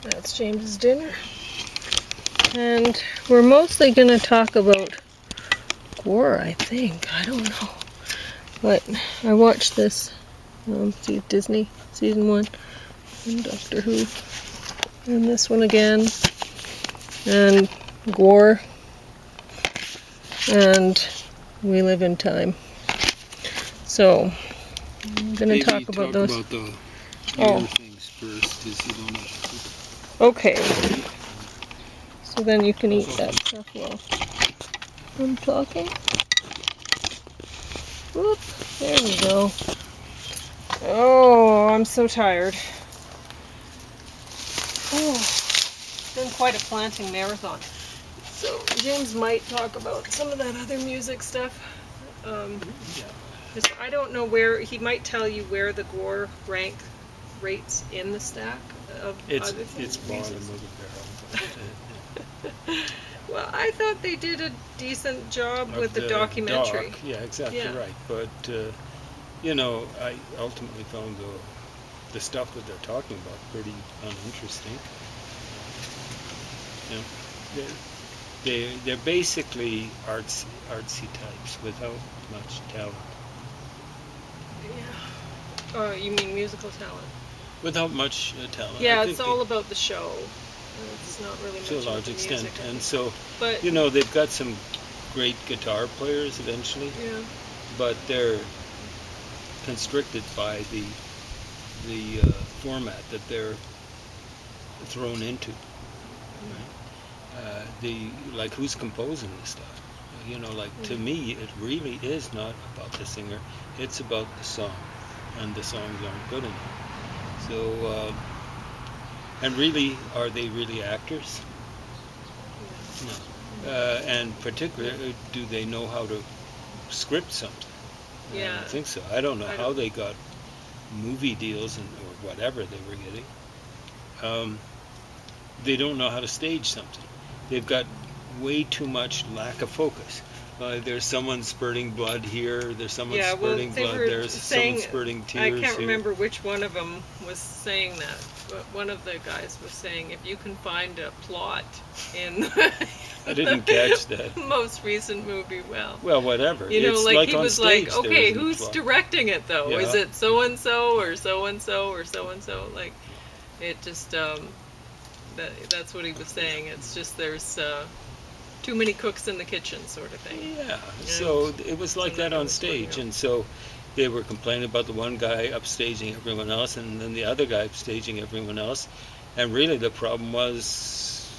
That's James's dinner. And we're mostly going to talk about Gwar, I think. I don't know. But I watched this Disney season 1 and Doctor Who. And this one again. And Gwar. And We Live in Time. So, I'm going to talk about those. About the things first, because you don't have to. Okay. So then you can eat that stuff while I'm talking. Whoop, there we go. Oh, I'm so tired. Oh, it's been quite a planting marathon. So James might talk about some of that other music stuff. I don't know where, he might tell you where the Gwar rates in the stack of other things. It's bottom of the barrel. Well, I thought they did a decent job with the documentary. Yeah, exactly right. But, I ultimately found the stuff that they're talking about pretty uninteresting. They're basically artsy types without much talent. Yeah. Oh, you mean musical talent? Without much talent. Yeah, it's all about the show. It's not really much to a large extent. Music, and so, but, they've got some great guitar players eventually. Yeah. But they're constricted by the format that they're thrown into. Right? Who's composing this stuff? To me, it really is not about the singer. It's about the song, and the songs aren't good enough. So, and really, are they really actors? No. And particularly, do they know how to script something? Yeah. I don't think so. I don't know how they got movie deals or whatever they were getting. They don't know how to stage something. They've got way too much lack of focus. There's someone spurting blood here. There's someone spurting blood. There's someone spurting tears. I can't remember which one of them was saying that, but one of the guys was saying, if you can find a plot in I didn't catch that. Most recent movie, well, whatever. He was stage, like, okay, who's directing it though? Yeah. Is it so and so or so and so or so and so? Like, it just that's what he was saying. It's just there's too many cooks in the kitchen, sort of thing. Yeah. So it was like that on stage, and so they were complaining about the one guy upstaging everyone else, and then the other guy upstaging everyone else, and really the problem was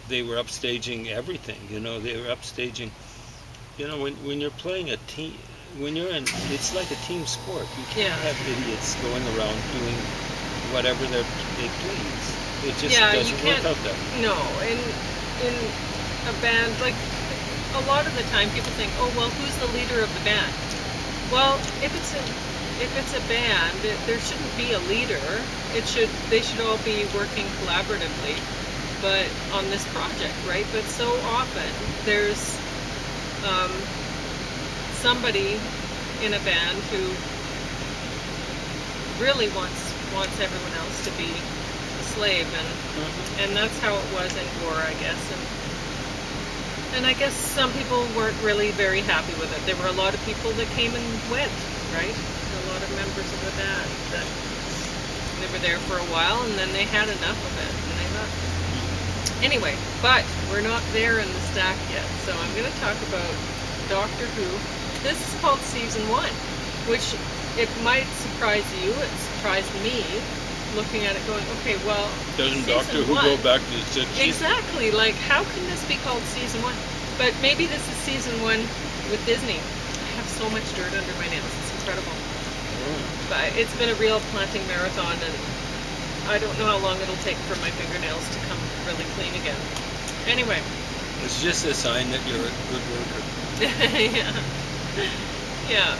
they were upstaging everything. They were upstaging. When you're playing a team, it's like a team sport. You can't have idiots going around doing whatever they please. It just doesn't work out that way. No, in a band, like a lot of the time people think, oh well, who's the leader of the band? Well, if it's a band, there shouldn't be a leader. They should all be working collaboratively, but on this project, right? But so often there's somebody in a band who really wants everyone else to be a slave, and that's how it was in Gwar, I guess. And I guess some people weren't really very happy with it. There were a lot of people that came and went, right? A lot of members of the band that they were there for a while, and then they had enough of it, and they left. Anyway, but we're not there in the stack yet, so I'm going to talk about Doctor Who. This is called Season 1, which it might surprise you. It surprised me, looking at it going, okay, well, doesn't Doctor Who go back to the 60s? Exactly, like, how can this be called Season 1? But maybe this is Season 1 with Disney. I have so much dirt under my nails, it's incredible. But it's been a real planting marathon, and I don't know how long it'll take for my fingernails to come really clean again. Anyway. It's just a sign that you're a good worker. Yeah.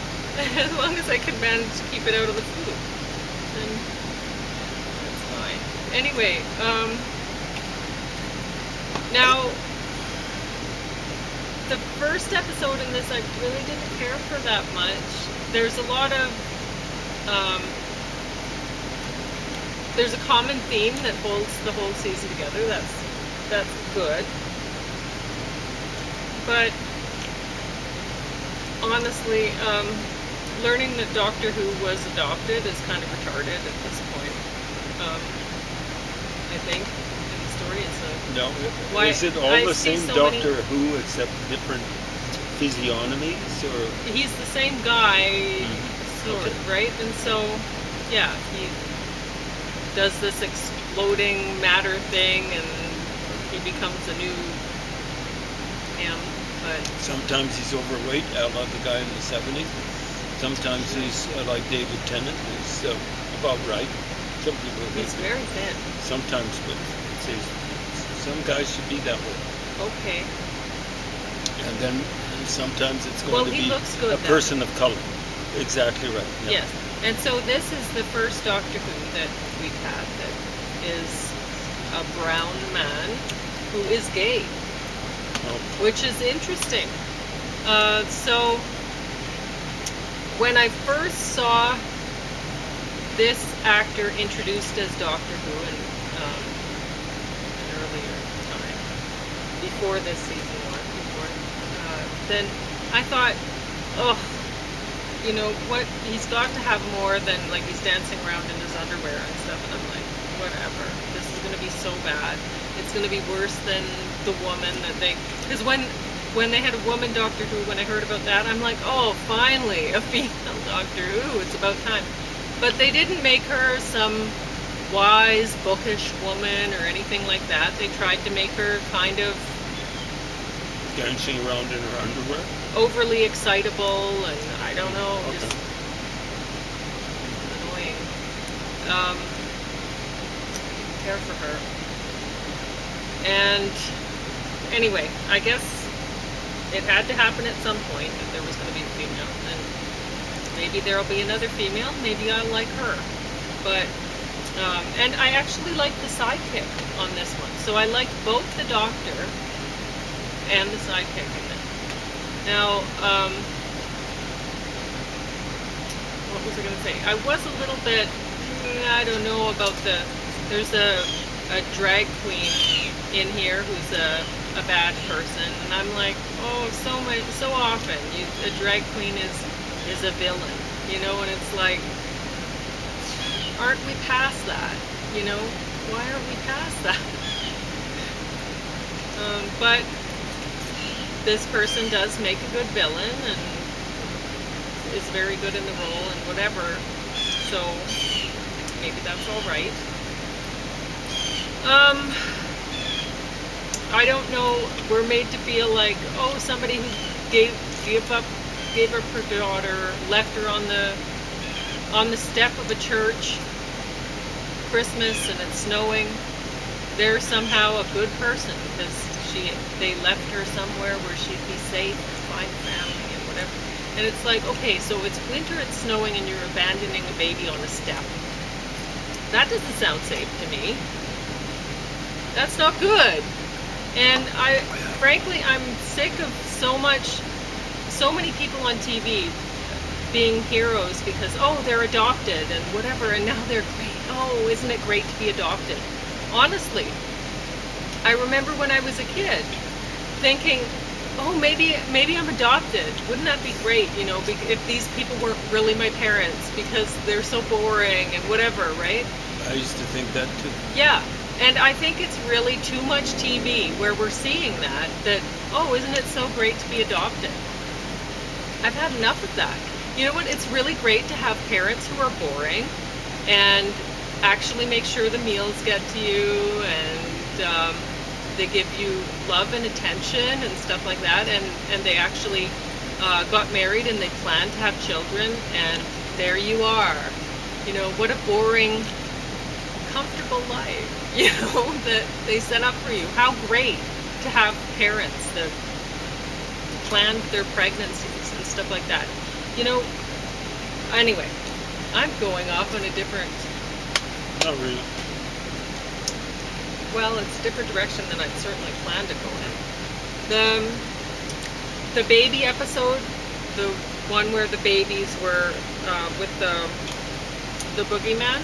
As long as I can manage to keep it out of the food, then that's fine. Anyway, now, the first episode in this I really didn't care for that much. There's a lot of there's a common theme that holds the whole season together. That's good. But honestly, learning that Doctor Who was adopted is kind of retarded at this point. I think in the story, it's a No, why is it all I the see same so Doctor many. Who except different physiognomies, or? He's the same guy, sort Okay. of, right? And so, yeah, he does this exploding matter thing, and he becomes a new him. But Sometimes he's overweight, a la the guy in the 70s. Sometimes he's like David Tennant, is about right. Some people he's think very thin. sometimes, but it says some guys should be that way. Okay. And then sometimes it's Well, going to he be looks good a that person of color. Exactly right. Yeah. Yes. And so this is the first Doctor Who that we've had that is a brown man who is gay, Oh, which is interesting. So when I first saw this actor introduced as Doctor Who in an earlier time, before this season one, then I thought, oh, you know what, he's got to have more than, like, he's dancing around in his underwear and stuff, and I'm like, whatever, this is going to be so bad. It's going to be worse than the woman that they, because when they had a woman Doctor Who, when I heard about that, I'm like, oh, finally, a female Doctor Who, it's about time. But they didn't make her some wise, bookish woman or anything like that. They tried to make her kind of dancing around in her underwear. overly excitable, and I don't know, Okay. just annoying. Care for her. And anyway, I guess it had to happen at some point that there was going to be a female, and maybe there'll be another female. Maybe I'll like her. But and I actually like the sidekick on this one. So I liked both the Doctor and the sidekick in it. Now, what was I going to say? I was a little bit, I don't know about there's a drag queen in here who's a bad person, and I'm like, oh, so often a drag queen is a villain, you know, and it's like, aren't we past that? You know, why aren't we past that? But this person does make a good villain and is very good in the role and whatever, so maybe that's all right. I don't know, we're made to feel like, oh, somebody who gave up her daughter, left her on the step of a church, Christmas, and it's snowing, they're somehow a good person because they left her somewhere where she'd be safe and find family and whatever. And it's like, okay, so it's winter, it's snowing, and you're abandoning a baby on a step. That doesn't sound safe to me. That's not good. And frankly, I'm sick of so many people on TV being heroes because, oh, they're adopted and whatever, and now they're great. Oh, isn't it great to be adopted? Honestly, I remember when I was a kid thinking, oh, maybe I'm adopted. Wouldn't that be great, you know, if these people weren't really my parents because they're so boring and whatever, right? I used to think that too. Yeah. And I think it's really too much TV where we're seeing that, oh, isn't it so great to be adopted? I've had enough of that. You know what? It's really great to have parents who are boring and actually make sure the meals get to you, and they give you love and attention and stuff like that, and they actually got married and they planned to have children, and there you are. You know, what a boring, comfortable life, you know, that they set up for you. How great to have parents that planned their pregnancies and stuff like that. You know, anyway, I'm going off on a different, Not really. well, it's a different direction than I'd certainly planned to go in. The baby episode, the one where the babies were with the boogeyman,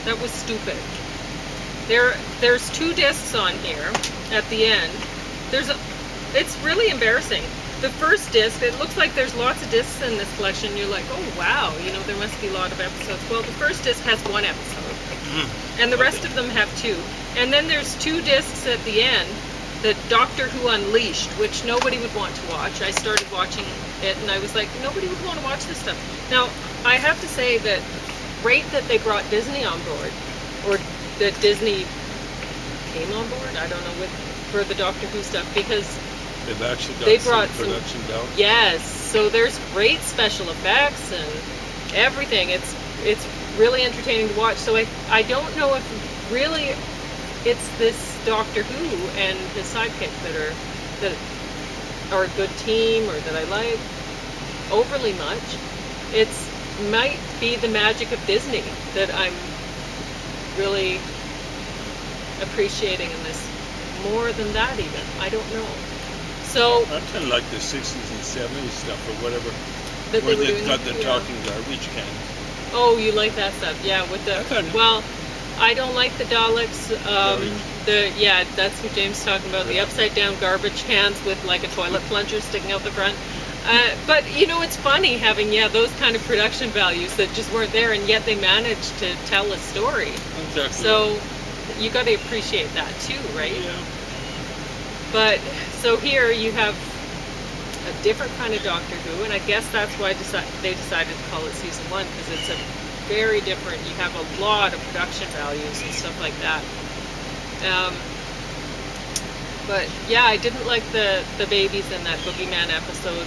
that was stupid. There's 2 discs on here at the end. It's really embarrassing. The first disc, it looks like there's lots of discs in this collection. You're like, oh wow, there must be a lot of episodes. Well, the first disc has 1 episode, and the rest of them have 2. And then there's 2 discs at the end, the Doctor Who Unleashed, which nobody would want to watch. I started watching it, and I was like, nobody would want to watch this stuff. Now, I have to say that great that they brought Disney on board, or that Disney came on board, I don't know, for the Doctor Who stuff, because They've actually got they some brought production down. yes, so there's great special effects and everything. It's really entertaining to watch. So I don't know if really it's this Doctor Who and his sidekick that are a good team, or that I like overly much. It's might be the magic of Disney that I'm really appreciating in this, more than that even. I don't know. So I kind of like the 60s and 70s stuff, or whatever, that where they were they've doing, got the yeah. talking garbage can. Oh, you like that stuff? Yeah, with the well, I don't like the Daleks. That's what James is talking about. The upside down garbage cans with like a toilet plunger sticking out the front. But it's funny having those kind of production values that just weren't there, and yet they managed to tell a story. Exactly. So you got to appreciate that too, right? Yeah. But so here you have a different kind of Doctor Who, and I guess that's why they decided to call it season 1, because it's a very different. You have a lot of production values and stuff like that. But yeah, I didn't like the babies in that Boogeyman episode.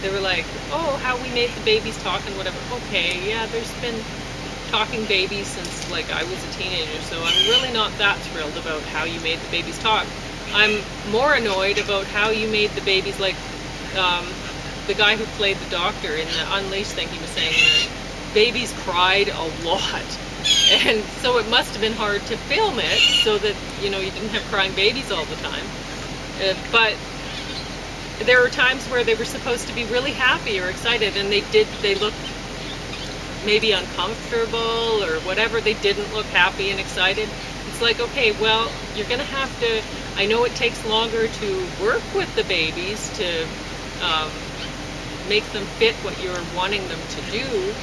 They were like, oh, how we made the babies talk and whatever. Okay, yeah, there's been talking babies since like I was a teenager, so I'm really not that thrilled about how you made the babies talk. I'm more annoyed about how you made the babies, like the guy who played the Doctor in the Unleashed thing, he was saying that babies cried a lot. And so it must have been hard to film it so that, you didn't have crying babies all the time. But there were times where they were supposed to be really happy or excited, and they looked maybe uncomfortable or whatever. They didn't look happy and excited. It's like, okay, well, you're going to have to, I know it takes longer to work with the babies to make them fit what you're wanting them to do,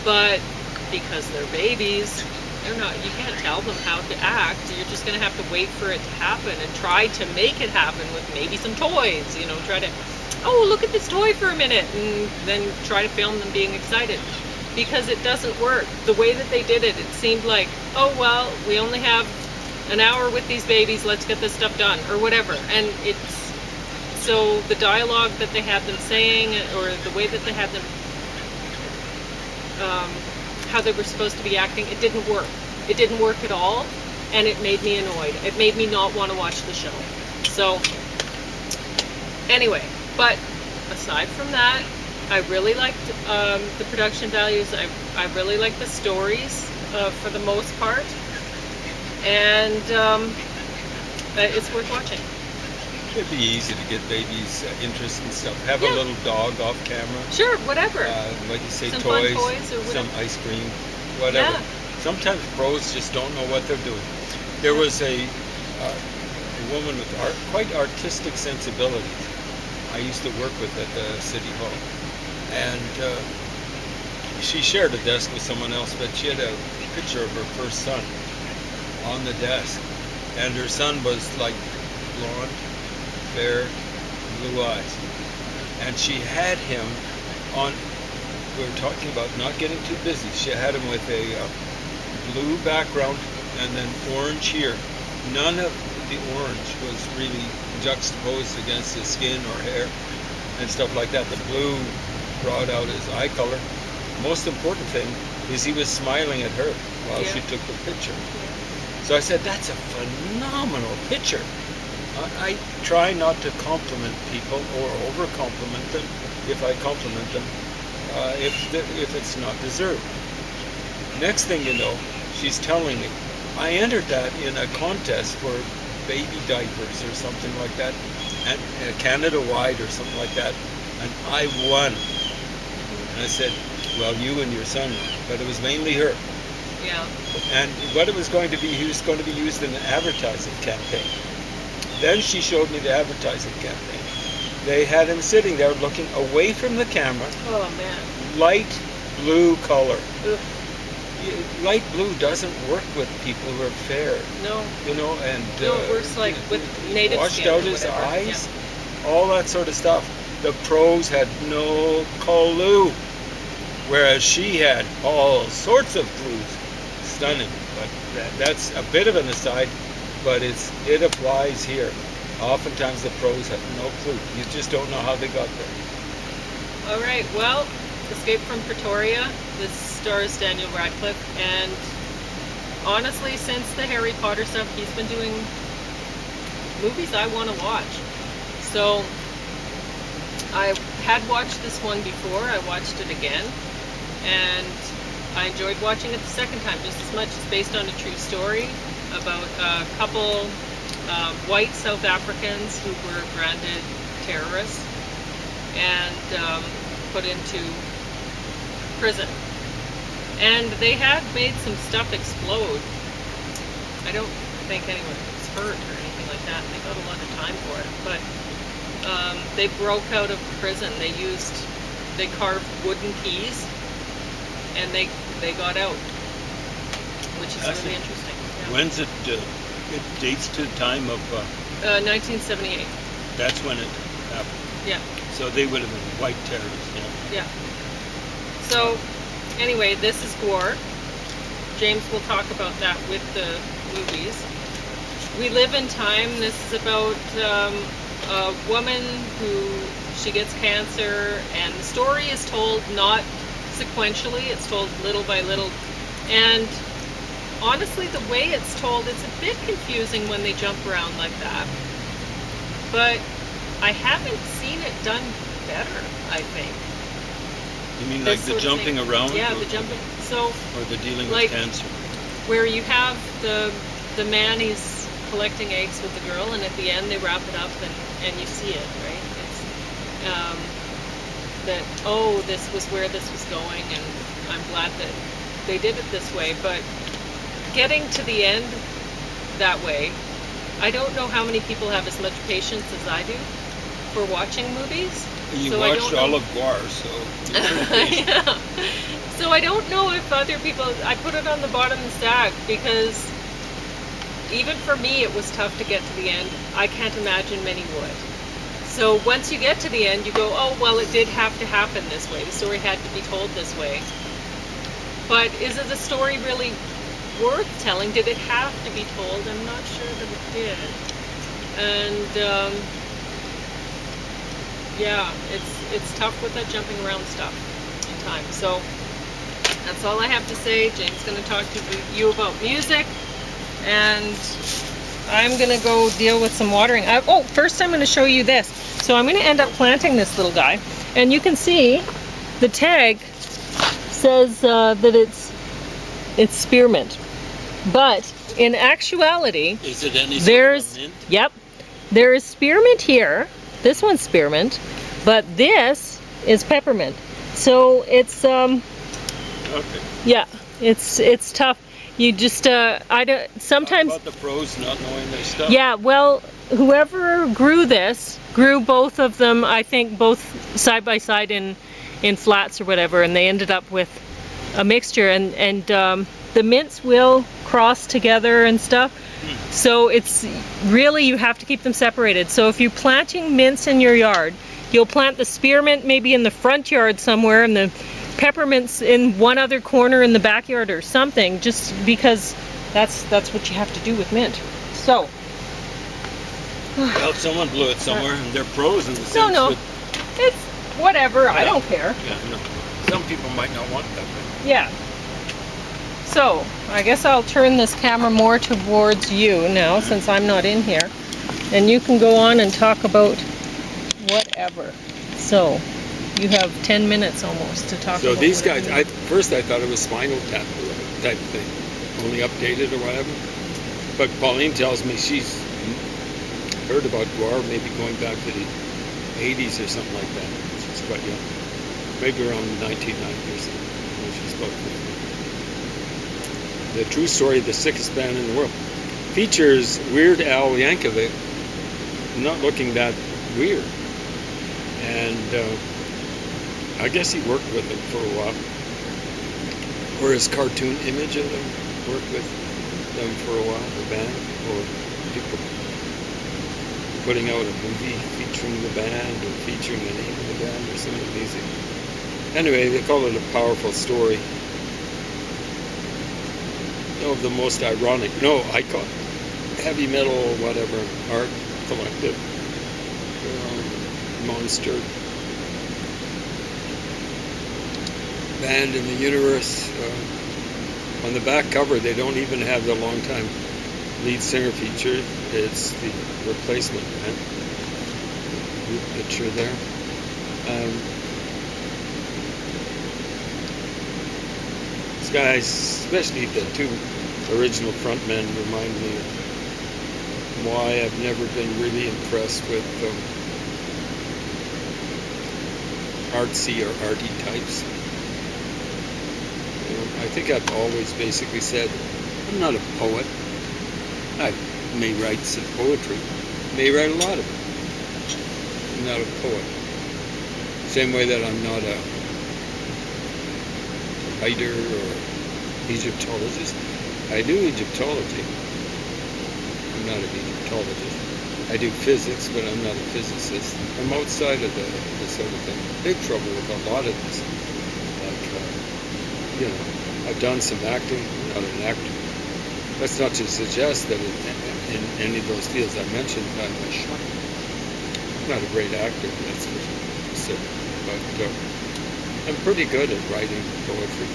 but because they're babies, you can't tell them how to act. You're just going to have to wait for it to happen and try to make it happen with maybe some toys, try to, oh, look at this toy for a minute, and then try to film them being excited. Because it doesn't work. The way that they did it, it seemed like, oh, well, we only have an hour with these babies, let's get this stuff done, or whatever. And so the dialogue that they had them saying, or the way that they had them, how they were supposed to be acting, it didn't work. It didn't work at all, and it made me annoyed. It made me not want to watch the show. So, anyway, but aside from that, I really liked the production values. I really liked the stories for the most part, and it's worth watching. It'd be easy to get babies' interest in stuff. Have a little dog off camera. Sure, whatever. Like you say, some toys, fun toys or some ice cream, whatever. Yeah. Sometimes pros just don't know what they're doing. There was a woman with quite artistic sensibilities I used to work with at the City Hall. And she shared a desk with someone else, but she had a picture of her first son on the desk. And her son was like blonde, fair, blue eyes. And she had him on, we were talking about not getting too busy. She had him with a blue background and then orange here. None of the orange was really juxtaposed against his skin or hair and stuff like that. The blue brought out his eye color. Most important thing is he was smiling at her while she took the picture. So I said, that's a phenomenal picture. I try not to compliment people or over-compliment them if I compliment them, if it's not deserved. Next thing you know, she's telling me, I entered that in a contest for baby diapers or something like that, and Canada-wide or something like that, and I won. And I said, well, you and your son won, but it was mainly her. Yeah. And what it was going to be, he was going to be used in an advertising campaign. Then she showed me the advertising campaign. They had him sitting there looking away from the camera, Oh man. light blue color. Ugh. Light blue doesn't work with people who are fair, No. you know, and No, it works like with native washed skin or out his whatever. eyes, all that sort of stuff. The pros had no clue, whereas she had all sorts of clues. Stunning, but that's a bit of an aside, but it applies here. Oftentimes the pros have no clue. You just don't know how they got there. All right. Well, Escape from Pretoria. This stars Daniel Radcliffe, and honestly, since the Harry Potter stuff, he's been doing movies I want to watch. So I had watched this one before. I watched it again, and I enjoyed watching it the second time just as much. It's based on a true story about a couple white South Africans who were branded terrorists and put into prison. And they had made some stuff explode. I don't think anyone was hurt or anything like that. They got a lot of time for it. But they broke out of prison. They carved wooden keys, and they got out, which is really interesting. Yeah. When's it? It dates to the time of. 1978. That's when it happened. Yeah. So they would have been white terrorists. Yeah. So, anyway, this is Gwar. James will talk about that with the movies. We Live in Time. This is about a woman who she gets cancer, and the story is told not sequentially. It's told little by little, and honestly, the way it's told, it's a bit confusing when they jump around like that. But I haven't seen it done better, I think. You mean like the jumping around? Yeah, the jumping. So, or the dealing like, with cancer. Where you have the man, he's collecting eggs with the girl, and at the end they wrap it up, and you see it, right? It's that, oh, this was where this was going, and I'm glad that they did it this way. But getting to the end that way, I don't know how many people have as much patience as I do for watching movies. You so watched all of Gwar, so yeah. So I don't know if other people. I put it on the bottom of the stack because even for me it was tough to get to the end. I can't imagine many would. So once you get to the end, you go, oh well, it did have to happen this way. The story had to be told this way. But is it a story really worth telling? Did it have to be told? I'm not sure that it did. And yeah, it's tough with that jumping around stuff in time. So that's all I have to say. James is going to talk to you about music, and I'm going to go deal with some watering. First I'm going to show you this. So I'm going to end up planting this little guy, and you can see the tag says that it's spearmint. But in actuality, is it any there's sort of mint? Yep, there is spearmint here. This one's spearmint, but this is peppermint. So it's okay. Yeah, it's tough. You just I don't sometimes. Talk about the pros not knowing their stuff. Yeah, well, whoever grew this grew both of them. I think both side by side in flats or whatever, and they ended up with a mixture. And the mints will cross together and stuff. So it's really, you have to keep them separated. So if you're planting mints in your yard, you'll plant the spearmint maybe in the front yard somewhere, and the peppermints in one other corner in the backyard or something, just because that's what you have to do with mint. So well, someone blew it somewhere, and they're pros in the sense no, it's whatever. Yeah. I don't care. Yeah, no. Some people might not want that. Yeah. So, I guess I'll turn this camera more towards you now, since I'm not in here. And you can go on and talk about whatever. So, you have 10 minutes almost to talk about. So these guys, first I thought it was Spinal Tap type thing, only updated or whatever. But Pauline tells me she's heard about Gwar maybe going back to the 80s or something like that. She's quite young. Maybe around 1990 or something. She's about 50. The True Story of the Sickest Band in the World. Features Weird Al Yankovic not looking that weird. And I guess he worked with them for a while. Or his cartoon image of them worked with them for a while, the band, or people putting out a movie featuring the band or featuring the name of the band or something amazing. Anyway, they call it a powerful story. Of the most ironic, no, I call it heavy metal, whatever, art collective, monster band in the universe. On the back cover, they don't even have the longtime lead singer featured. It's the replacement band. Group picture there. These guys, especially the two original frontmen, remind me of why I've never been really impressed with artsy or arty types. I think I've always basically said, I'm not a poet. I may write some poetry, may write a lot of it. I'm not a poet. Same way that I'm not a writer or Egyptologist. I do Egyptology. I'm not an Egyptologist. I do physics, but I'm not a physicist. I'm outside of the sort of thing. Big trouble with a lot of this. Like, I've done some acting, I'm not an actor. That's not to suggest that in any of those fields I mentioned, I'm not a great actor, that's for certain. But I'm pretty good at writing poetry.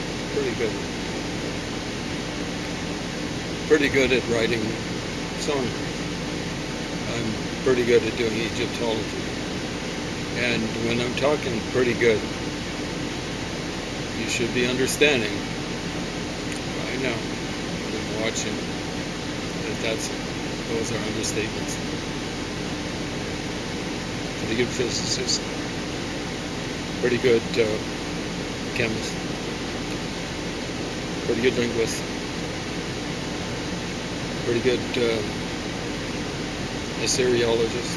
Pretty good at writing songs. I'm pretty good at doing Egyptology. And when I'm talking pretty good, you should be understanding by now, when watching, that those are understatements. Pretty good physicist. Pretty good chemist. Pretty good linguist. Pretty good Assyriologist.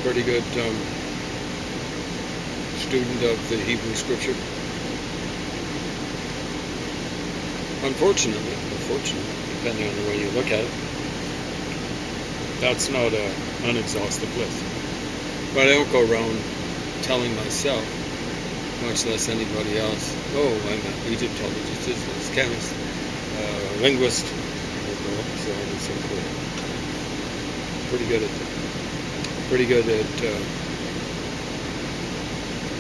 Pretty good student of the Hebrew Scripture. Unfortunately, depending on the way you look at it, that's not an unexhausted list. But I don't go around telling myself, much less anybody else, oh, I'm an Egyptologist, physicist, chemist, linguist, so on and so forth. Pretty good at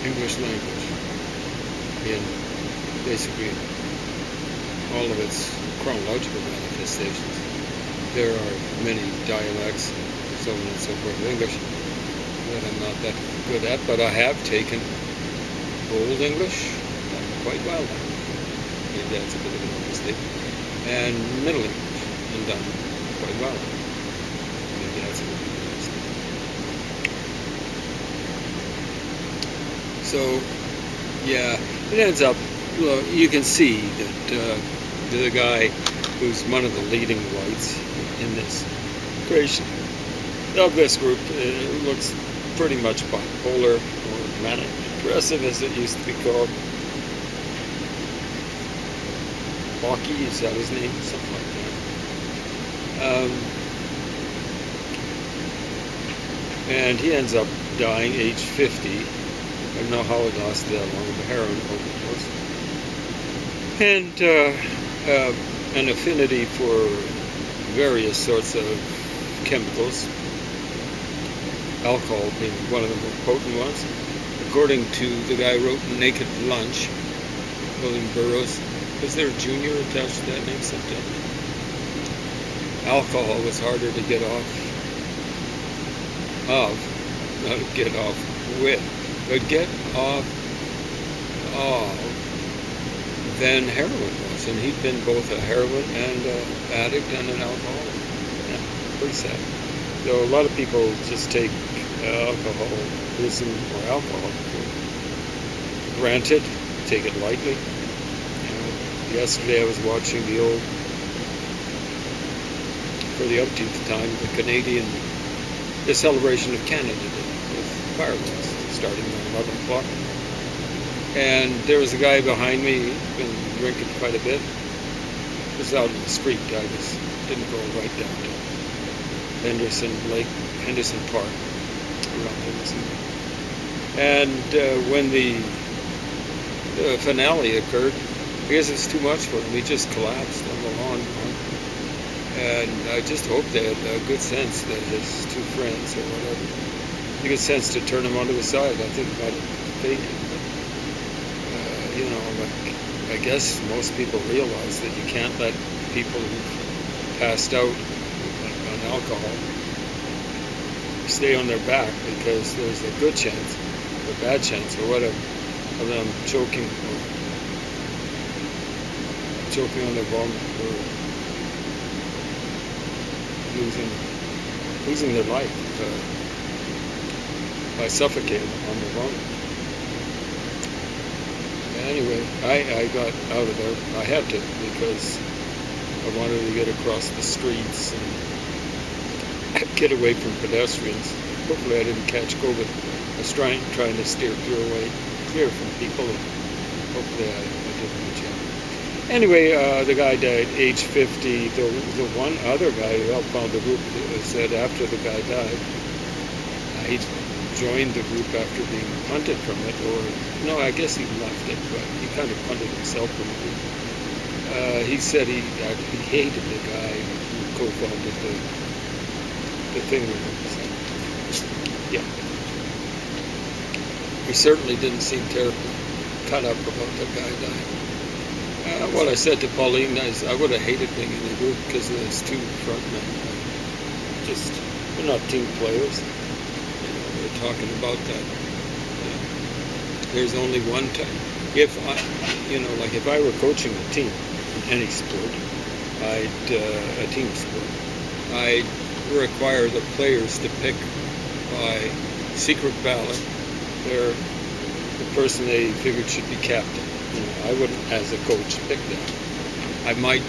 English language in basically all of its chronological manifestations. There are many dialects, so on and so forth, of English that I'm not that good at, but I have taken Old English, done quite well now. Maybe that's a bit of an overstatement. And Middle English, and done quite well. Maybe that's a bit of an overstatement. So, yeah, it ends up, well, you can see that the guy who's one of the leading whites in this creation of this group looks pretty much bipolar or manic depressive, as it used to be called. Walkie, is that his name? Something like that. And he ends up dying age 50. I don't know how it lasted that long, but heroin overdose. And an affinity for various sorts of chemicals, alcohol being one of the more potent ones. According to the guy who wrote Naked Lunch, William Burroughs, was there a junior attached to that name sometime? Alcohol was harder to get off of, not to get off with, but get off of than heroin was. And he'd been both a heroin and addict and an alcoholic. Yeah, pretty sad. So a lot of people just take alcoholism or alcohol for granted, take it lightly. Yesterday I was watching for the umpteenth time, the celebration of Canada Day with fireworks starting at 11 o'clock. And there was a guy behind me who'd been drinking quite a bit. It was out in the street. Didn't go right down to Henderson Park, around Henderson. And when the finale occurred, I guess it was too much for him. He just collapsed on the lawn. And I just hope they had good sense, that his two friends or whatever, good sense to turn him onto the side. I think he might have fainted. I guess most people realize that you can't let people who've passed out on alcohol stay on their back, because there's a good chance, or bad chance, or whatever, of them choking on their vomit, or losing their life by suffocating on their vomit. Anyway, I got out of there. I had to, because I wanted to get across the streets and get away from pedestrians. Hopefully I didn't catch COVID. I was trying to steer clear from people, and hopefully I didn't reach out. Anyway, the guy died age 50. The one other guy who helped found the group said after the guy died, he joined the group after being punted from it, or no, I guess he left it, but he kind of punted himself from the group. He said he hated the guy who co-founded the thing with him. So, yeah. He certainly didn't seem terribly cut up about that guy dying. What I said to Pauline is I would have hated being in the group, because there's two front men. They're not team players. We're talking about that. There's only one time. If I were coaching a team in any sport, a team sport, I'd require the players to pick by secret ballot the person they figured should be captain. I wouldn't, as a coach, pick that. I might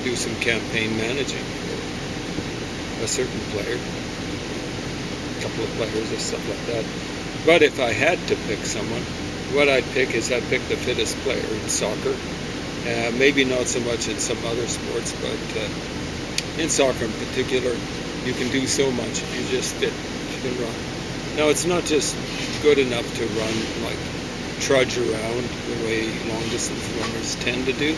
do some campaign managing for a certain player, a couple of players or stuff like that. But if I had to pick someone, what I'd pick is I'd pick the fittest player in soccer. Maybe not so much in some other sports, but in soccer in particular, you can do so much if you're just fit, if you can run. Now, it's not just good enough to run, like trudge around the way long-distance runners tend to do.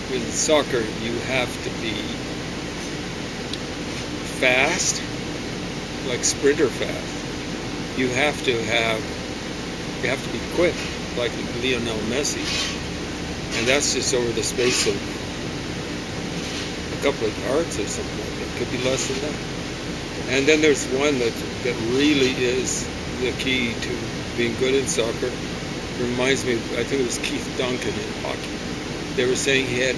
With soccer, you have to be fast, like sprinter fast. You have to be quick, like Lionel Messi. And that's just over the space of a couple of yards or something like that. Could be less than that. And then there's one that really is the key to being good in soccer. Reminds me, I think it was Keith Duncan in hockey. They were saying he had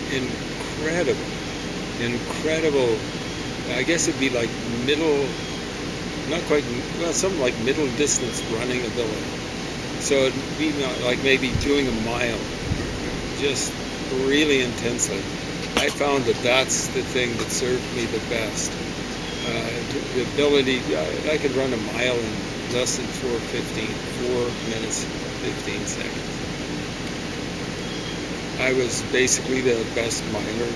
incredible, I guess it'd be like something like middle distance running ability. So it'd be like maybe doing a mile, just really intensely. I found that that's the thing that served me the best. The ability, I could run a mile in less than 4 minutes, 15 seconds. I was basically the best miler